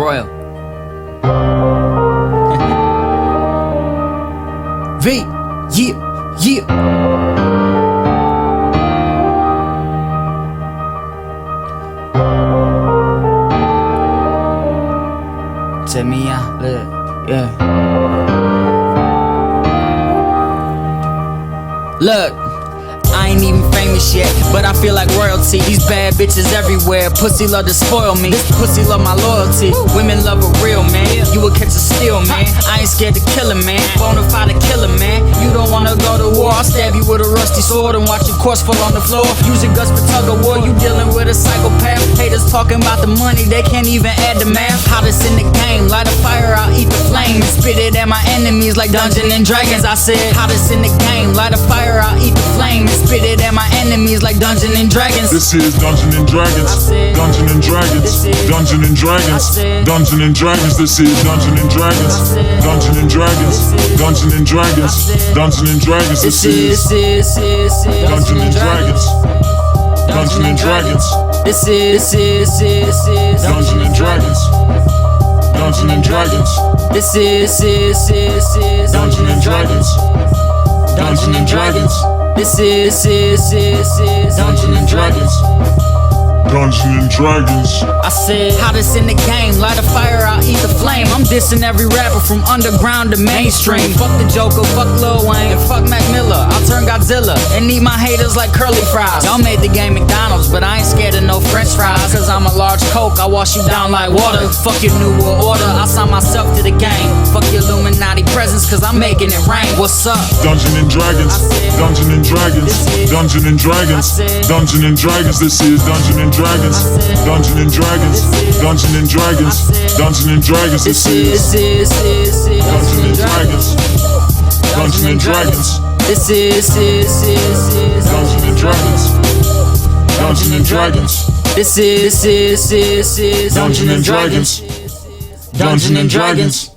Royal. V, yeah, yeah. Take me out, look, yeah. Look, I ain't even famous yet, but I feel like royalty. These bad bitches everywhere, pussy love to spoil me. This pussy love my loyalty. Women love a real man, you will catch a steal, man. I ain't scared to kill a man, bonafide killer, man. You don't wanna go to war, I'll stab you with a rusty sword and watch your corpse fall on the floor. Use your guts for tug of war, you dealing with a psychopath. Haters talking about the money, they can't even add the math. Hottest in the game, light a fire, I'll eat the flame and spit it at my enemies like Dungeons and Dragons. I said, hottest in the game, light a fire, I'll eat the flame and spit it at my enemies like Dungeons and Dragons. This is Dungeons and Dragons. Dungeons and Dragons. Dungeons and Dragons. Dungeons and Dragons. This is Dungeons and Dragons. Dungeons and Dragons. Dungeons and Dragons. Dungeons and Dragons. This is Dungeons and Dragons. Dungeons and Dragons. This is Dungeons and Dragons. Dungeons and Dragons. This is Dungeons and Dragons. Dungeons and Dragons. This is Dungeons and Dragons. Dungeons and Dragons. I said, hottest in the game, light a fire, I'll eat the flame. I'm dissing every rapper from underground to mainstream. Fuck the Joker, fuck Lil Wayne, and fuck Mac Miller. I'll turn Godzilla and eat my haters like curly fries. Y'all made the game McDonald's, but I ain't scared of no french fries. Cause I'm a large Coke, I wash you down like water. Fuck your New World Order, I sign myself to the game. Fuck your Illuminati presence, cause I'm making it rain. What's up? Dungeons and Dragons. Dungeons and Dragons. Dungeons and Dragons. Dungeons and Dragons. This is Dungeons and Dragons. Dungeons and Dragons. Dungeons and Dragons. Dungeons and Dragons. This is Dungeons and Dragons. Dungeons and Dragons. This is Dungeons and Dragons. Dungeons and Dragons. This is Dungeons and Dragons. Dungeons and Dragons.